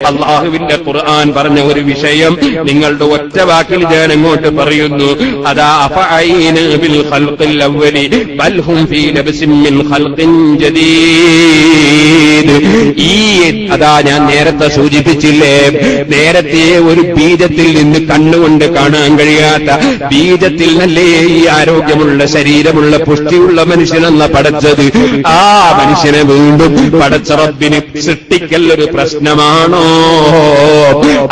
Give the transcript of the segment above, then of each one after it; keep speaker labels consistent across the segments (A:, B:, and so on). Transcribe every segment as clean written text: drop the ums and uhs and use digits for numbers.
A: അള്ളാഹുവിന്റെ ഖുർആൻ പറഞ്ഞ ഒരു വിഷയം നിങ്ങളുടെ ഒറ്റ വാക്കിൽ ഞാൻ അങ്ങോട്ട് പറയുന്നു. അതാ അഫഅയ്ന ബിൽ ഖൽഖിൽ അവ്വലി ബൽ ഹും ഫീ ലബ്സിൻ മിൻ ഖൽഖിൻ ജദീദ്. അതാ ഞാൻ നേരത്തെ സൂചിപ്പിച്ചില്ലേ, നേരത്തെ ഒരു ബീജത്തിൽ നിന്ന് കണ്ണുകൊണ്ട് കാണാൻ കഴിയാത്ത ബീജത്തിൽ നല്ലേ ഈ ആരോഗ്യമുള്ള ശരീരമുള്ള പുഷ്ടിയുള്ള മനുഷ്യനെന്ന പടച്ചത്. ആ മനുഷ്യനെ വീണ്ടും പടച്ച റബ്ബിന് സൃഷ്ടിക്കൽ ഒരു പ്രശ്നമാണോ?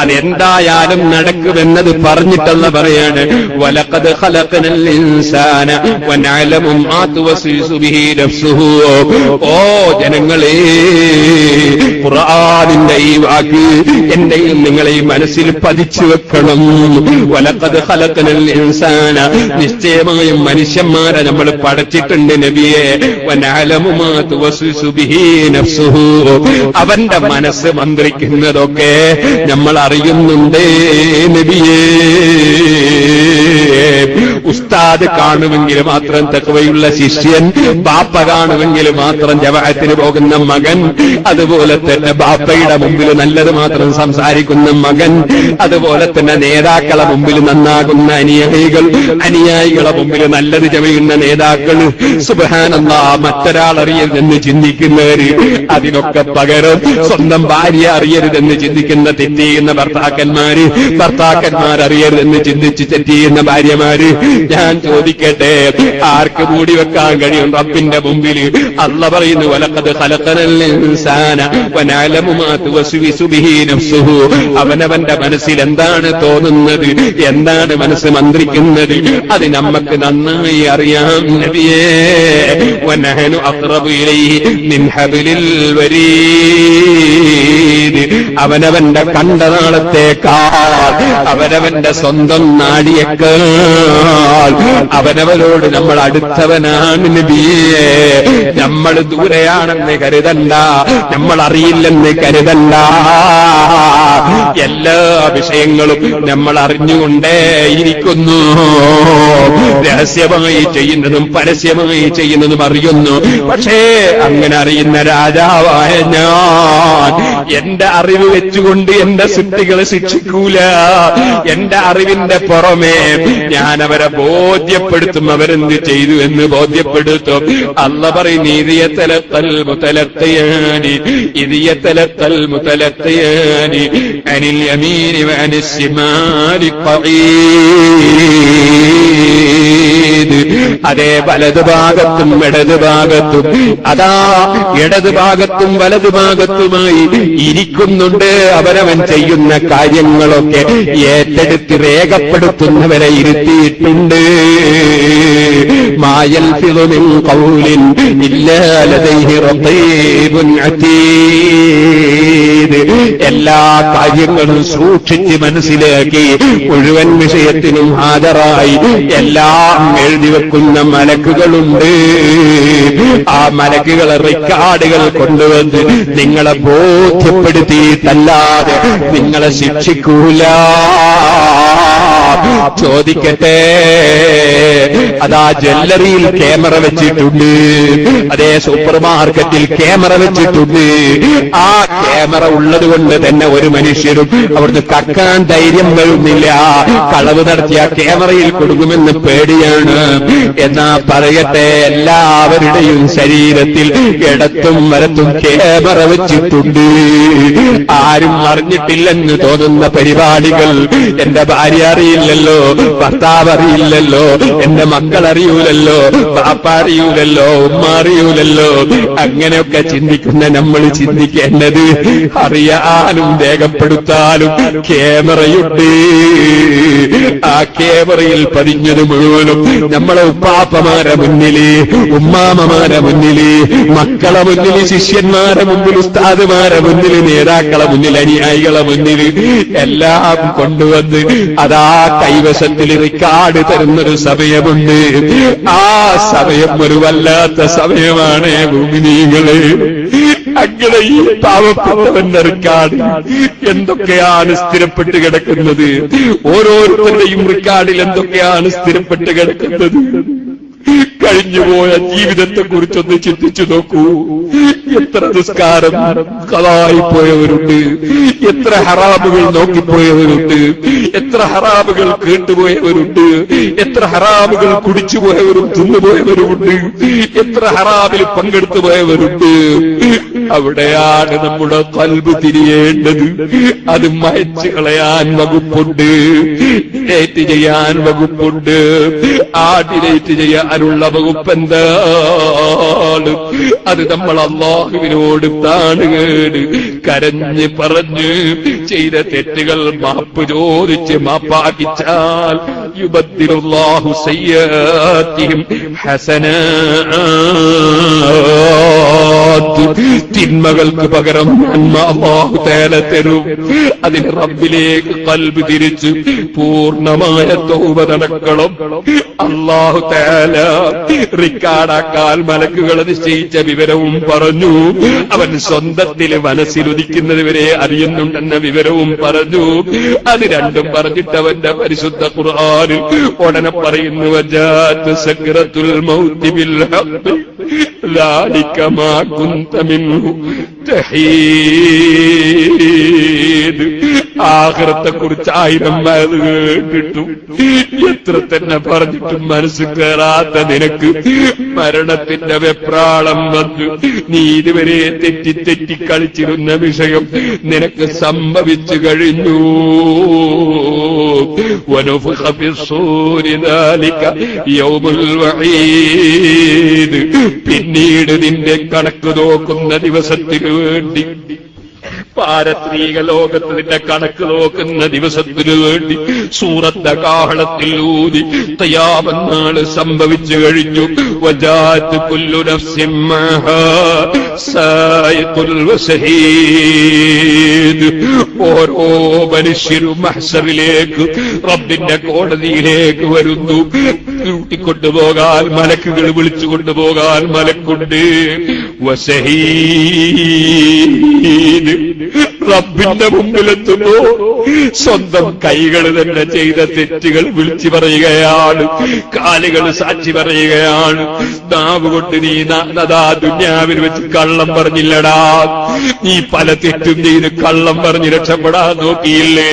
A: അതെന്തായാലും നടക്കുമെന്നത് പറഞ്ഞിട്ടല്ല പറയാണ്. വലഖദ് ഖലഖനൽ ഇൻസാന വനഅലമു മാ തുവസ്വിസു ബിഹി നഫ്സുഹു. ഓ ജനങ്ങളെ, ഖുർആനിന്റെ ഈ വാക്ക് എന്റെയും നിങ്ങളെയും മനസ്സിൽ പതിച്ചു വെക്കണം. വലഖദ് ഖലഖനൽ ഇൻസാന, നിശ്ചയമായും മനുഷ്യന്മാരെ നമ്മൾ പടച്ചിട്ടുണ്ട് നബിയെ. വനഅലമു മാ തുവസ്വിസു ബിഹി നഫ്സുഹു, അവന്റെ മനസ്സ് മന്ത്രിക്കുന്നതൊക്കെ നമ്മൾ അറിയുന്നുണ്ട് നബിയേ. ഉസ്താദ് കാണുമെങ്കിൽ മാത്രം തഖ്വയുള്ള ശിഷ്യൻ, ബാപ്പ കാണുമെങ്കിൽ മാത്രം ജമാഅത്തിന് പോകുന്ന മകൻ, അതുപോലെ തന്നെ ബാപ്പയുടെ മുമ്പിൽ നല്ലത് മാത്രം സംസാരിക്കുന്ന മകൻ, അതുപോലെ തന്നെ നേതാക്കളെ മുമ്പിൽ നന്നാകുന്ന അനുയായികളെ മുമ്പിൽ നല്ലത് ചെയ്യുന്ന നേതാക്കൾ. സുബ്ഹാനല്ലാഹ്, മറ്റൊരാൾ അറിയരുതെന്ന് ചിന്തിക്കുന്നവര്, അതിനൊക്കെ പകരം സ്വന്തം ഭാര്യ അറിയരുതെന്ന് ചിന്തിക്കുന്ന തെറ്റ് ചെയ്യുന്ന ഭർത്താക്കന്മാർ അറിയരുതെന്ന് ചിന്തിച്ച് തെറ്റ് ചെയ്യുന്ന ഭാര്യമാര്. ഞാൻ ചോദിക്കട്ടെ, ആർക്ക് മൂടി വെക്കാൻ കഴിയും റബ്ബിന്റെ മുമ്പിൽ? അല്ലാഹ് പറയുന്നു, വലഖദ് ഖലഖനൽ ഇൻസാന വനഅലമു മാ തുവസ്വിസു ബിഹി നഫ്സുഹു. അവനവന്റെ മനസ്സിൽ എന്താണ് തോന്നുന്നത്, എന്താണ് മനസ്സ് മന്ത്രിക്കുന്നത്, അത് നമുക്ക് നന്നായി അറിയാം നബിയേ. വനഹനു അഖ്റബു ഇലൈഹി മിൻ ഹബ്ലിൽ വരീദ്. അവനവന്റെ കണ്ടനാളത്തേക്കാൾ, അവനവന്റെ സ്വന്തം നാടിയേക്കാൾ അവനവനോട് നമ്മൾ അടുത്തവനാണ് നബിയേ. നമ്മൾ ദൂരെയാണെന്ന് കരുതണ്ട, നമ്മൾ അറിയില്ലെന്ന് കരുതണ്ട. എല്ലാ വിഷയങ്ങളും നമ്മൾ അറിഞ്ഞുകൊണ്ടേയിരിക്കുന്നു. രഹസ്യമായി ചെയ്യുന്നതും പരസ്യമായി ചെയ്യുന്നതും അറിയുന്നു. പക്ഷേ അങ്ങനെ അറിയുന്ന രാജാവായ ഞാൻ എന്റെ അറിവ് വെച്ചുകൊണ്ട് എന്റെ സൃഷ്ടികളെ ശിക്ഷിക്കൂല. എന്റെ അറിവിന്റെ പുറമേ ഞാൻ അവരെ ബോധ്യപ്പെടുത്തും, അവരെന്ത് ചെയ്തു എന്ന് ബോധ്യപ്പെടുത്തും. അല്ലാഹ് പറയും, ഇതിയതലഖൽ മുതലഖിയാനി അനിൽ യമീനി വഅനിസ് ശിമാലി ഖഈദ്. അതേ വലതുഭാഗത്തും ഇടതുഭാഗത്തും, അതാ ഇടതുഭാഗത്തും വലതുഭാഗത്തുമായി ഇരിക്കുന്നുണ്ട്. അവരവൻ ചെയ്യുന്ന കാര്യങ്ങളൊക്കെ ഏറ്റെടുത്ത് രേഖപ്പെടുത്തുന്നവരെ ഇരുത്തിയിട്ടുണ്ട്. മാ യൽഫിദു മിൻ ഖൗലിൻ ഇല്ലാ ലദൈഹി റഖീബുൻ അതീദ്. എല്ലാ കാര്യങ്ങളും സൂക്ഷിച്ച് മനസ്സിലാക്കി മുഴുവൻ വിഷയത്തിനും ഹാജരായി എല്ലാം എഴുതി വെക്കുന്ന മലക്കുകളുണ്ട്. ആ മലക്കുകളെ റിക്കാർഡുകൾ കൊണ്ടുവന്ന് നിങ്ങളെ ബോധ്യപ്പെടുത്തിയിട്ടല്ലാതെ നിങ്ങളെ ശിക്ഷിക്കൂല. ചോദിക്കട്ടെ, അതാ ജ്വല്ലറിയിൽ ക്യാമറ വെച്ചിട്ടുണ്ട്, അതേ സൂപ്പർ മാർക്കറ്റിൽ ക്യാമറ വെച്ചിട്ടുണ്ട്. ആ ക്യാമറ ഉള്ളത് കൊണ്ട് തന്നെ ഒരു മനുഷ്യരും അവിടുന്ന് കക്കാൻ ധൈര്യം വരുന്നില്ല. കളവ് നടത്തിയ ക്യാമറയിൽ കൊടുക്കുമെന്ന് പേടിയാണ്. എന്നാ പറയട്ടെ, എല്ലാവരുടെയും ശരീരത്തിൽ ഇടത്തും വലത്തും ക്യാമറ വെച്ചിട്ടുണ്ട്. ആരും അറിഞ്ഞിട്ടില്ലെന്ന് തോന്നുന്ന പരിപാടികൾ എന്റെ ഭാര്യ അറിയില്ലല്ലോ, ഭർത്താവ് അറിയില്ലല്ലോ, എന്റെ മക്കൾ അറിയൂലല്ലോ, ബാപ്പ അറിയൂലല്ലോ, ഉമ്മ അറിയൂലല്ലോ. അങ്ങനെയൊക്കെ ചിന്തിക്കുന്ന നമ്മൾ ചിന്തിക്കേണ്ടത്, അറിയാനും രേഖപ്പെടുത്താനും ക്യാമറയുണ്ട്. ആ ക്യാമറയിൽ പതിഞ്ഞത് മുഴുവനും നമ്മളെ ഉപ്പാപ്പമാരെ മുന്നില്, ഉമ്മാമമാരെ മുന്നില്, മക്കളെ മുന്നില്, ശിഷ്യന്മാരെ മുമ്പിൽ, ഉസ്താദുമാരെ മുന്നിൽ, നേതാക്കളെ മുന്നിൽ, അനുയായികളെ മുന്നിൽ എല്ലാം കൊണ്ടുവന്ന് അതാ കൈവശത്തിൽ റിക്കാർഡ് തരുന്നൊരു സമയമുണ്ട്. ആ സമയം ഒരു വല്ലാത്ത സമയമാണ് മുഅ്മിനീങ്ങളെ. അങ്ങനെ ഈ പാവപ്പെട്ടവന്റെ റിക്കാർഡ് എന്തൊക്കെയാണ് സ്ഥിരപ്പെട്ട് കിടക്കുന്നത്, ഓരോരുത്തരുടെയും റിക്കാർഡിൽ എന്തൊക്കെയാണ് സ്ഥിരപ്പെട്ട് കിടക്കുന്നത്. കഴിഞ്ഞുപോയ ജീവിതത്തെക്കുറിച്ചൊന്ന് ചിന്തിച്ചു നോക്കൂ. എത്ര നിസ്കാരം കളായിപ്പോയവരുണ്ട്, എത്ര ഹറാമുകൾ നോക്കിപ്പോയവരുണ്ട്, എത്ര ഹറാമുകൾ കേട്ടുപോയവരുണ്ട്, എത്ര ഹറാമുകൾ കുടിച്ചുപോയവരും തിന്നുപോയവരുമുണ്ട്, എത്ര ഹറാമിൽ പങ്കെടുത്തു പോയവരുണ്ട്. അവിടെയാണ് നമ്മുടെ ഖൽബ് തിരിയേണ്ടത്. അത് മായ്ച്ചു കളയാൻ വകുപ്പുണ്ട്, ഡിലേറ്റ് ചെയ്യാൻ വകുപ്പുണ്ട്. ആ ഡിലേറ്റ് ചെയ്യാനുള്ള വകുപ്പ് എന്താണ്? അത് നമ്മൾ അല്ലാഹുവിനോട് താണുകേട് കരഞ്ഞ് പറഞ്ഞ് ചെയ്ത തെറ്റുകൾ മാപ്പ് ചോദിച്ച് മാപ്പാക്കിച്ചാൽ യുബദ്ദിലുല്ലാഹു സയ്യാത്തിഹിം ഹസനാത്ത്, തിന്മകൾക്ക് പകരം നന്മ അല്ലാഹു തആല തരും. അതിന് റബ്ബിലേക്ക് ഖൽബ് തിരിച്ച് പൂർണ്ണമായ തൗബ നടക്കണം. അല്ലാഹു തആല റിക്കാർഡാക്കാൻ മലക്കുകളെ നിശ്ചയിച്ച വിവരവും പറഞ്ഞു. അവൻ സ്വന്തത്തിൽ മനസ്സിലുദിക്കുന്നത് വരെ അറിയുന്നുണ്ടെന്ന വിവരവും പറഞ്ഞു. അത് രണ്ടും പറഞ്ഞിട്ട് അവന്റെ പരിശുദ്ധ ഖുർആനിൽ ഉടനെ പറയുന്നു, വജാഅത് സക്റത്തുൽ മൗതി ബിൽ ഹഖ് ذلك ما كنت منه تحيد. ആഖിറത്തെ കുറിച്ച് 1000 മൈൽ കേട്ടിട്ടു എത്ര തന്നെ പറഞ്ഞിട്ടും മനസ്സ് കയറാത്ത നിനക്ക് മരണത്തിന്റെ വെപ്രാളം വന്നു. നീ ഇതുവരെ തെറ്റി കളിച്ചിരുന്ന വിഷയം നിനക്ക് സംഭവിച്ചു കഴിഞ്ഞു. വനുഫഖ ഫിസ്സൂരി ذلك يوم الوعيد. പിന്നീട് നിന്റെ കണക്ക് നോക്കുന്ന ദിവസത്തിനു വേണ്ടി, പാരത്രീക ലോകത്ത് നിന്റെ കണക്ക് നോക്കുന്ന ദിവസത്തിനു വേണ്ടി സൂറത്തെ കാഹളത്തിൽ ഊതി ഖിയാമത്ത് സംഭവിച്ചു കഴിഞ്ഞു. വജാഅത് കുല്ലു നഫ്സിൻ മഅഹാ സായിഖുൽ വസഹീദ്. ഓരോ മനുഷ്യരും മഹ്ശറിലേക്ക്, റബ്ബിന്റെ കോടതിയിലേക്ക് വരുന്നു. കൂട്ടിക്കൊണ്ടുപോകാൻ മലക്കുകൾ, വിളിച്ചു കൊണ്ടുപോകാൻ മലക്കുണ്ട്. വസഹീദ് റബ്ബിന്റെ മുമ്പിലെത്തുമ്പോ സ്വന്തം കൈകൾ തന്നെ ചെയ്ത തെറ്റുകൾ വിളിച്ചു പറയുകയാണ്, കാലുകൾ സാക്ഷി പറയുകയാണ്. നാവ് കൊണ്ട് നീ ദുനിയാവിൽ വെച്ച് കള്ളം പറഞ്ഞില്ലടാ, നീ പല തെറ്റും ചെയ്ത് കള്ളം പറഞ്ഞ് രക്ഷപ്പെടാൻ നോക്കിയില്ലേ.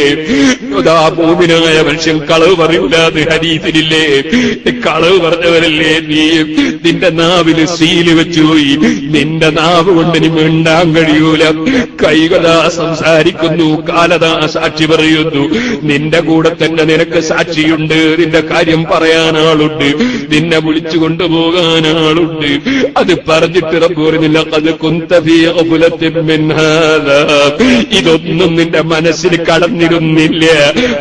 A: മുഅ്മിനായ മനുഷ്യൻ കളവ് പറയൂലാന്ന് ഹദീസിലില്ലേ? കളവ് പറഞ്ഞവരല്ലേ നീ? നിന്റെ നാവില് സീല് വെച്ചുപോയി. നിന്റെ നാവ് കൊണ്ട് നീ മിണ്ടാൻ കഴിയൂല. കൈകളാ സംസാരിക്കുന്നു, കാലതാ സാക്ഷി പറയുന്നു. നിന്റെ കൂടെ തന്നെ നിനക്ക് സാക്ഷിയുണ്ട്, നിന്റെ കാര്യം പറയാൻ ആളുണ്ട്, നിന്നെ വിളിച്ചു കൊണ്ടുപോകാൻ ആളുണ്ട്. അത് പറഞ്ഞിട്ട് റബ്ബ് പറഞ്ഞില്ല, ഖദ് കുന്ത ഫീ ഖഫലത്തിൻ മിൻ ഹാദാ. ഇതൊന്നും നിന്റെ മനസ്സിൽ കടന്നിരുന്നില്ല.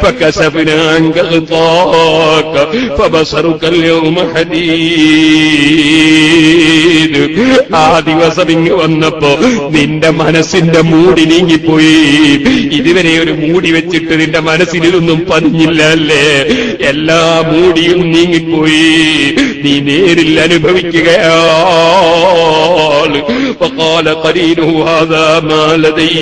A: ഫകസഫനാ അൻക ഖിതാക ഫബസറുക യൗമ ഹദീദ്. ആ ദിവസം ഇങ്ങ് വന്നപ്പോ നിന്റെ മനസ്സിന്റെ മൂടി നീങ്ങിപ്പോയി. ഇതുവരെ ഒരു മൂടി വെച്ചിട്ട് നിന്റെ മനസ്സിൽ ഇതൊന്നും പതിഞ്ഞില്ല അല്ലേ? എല്ലാ മൂടിയും നീങ്ങിപ്പോയി. നീ നേരിൽ അനുഭവിക്കുകയാണ്. وقال قرينه هذا ما لدي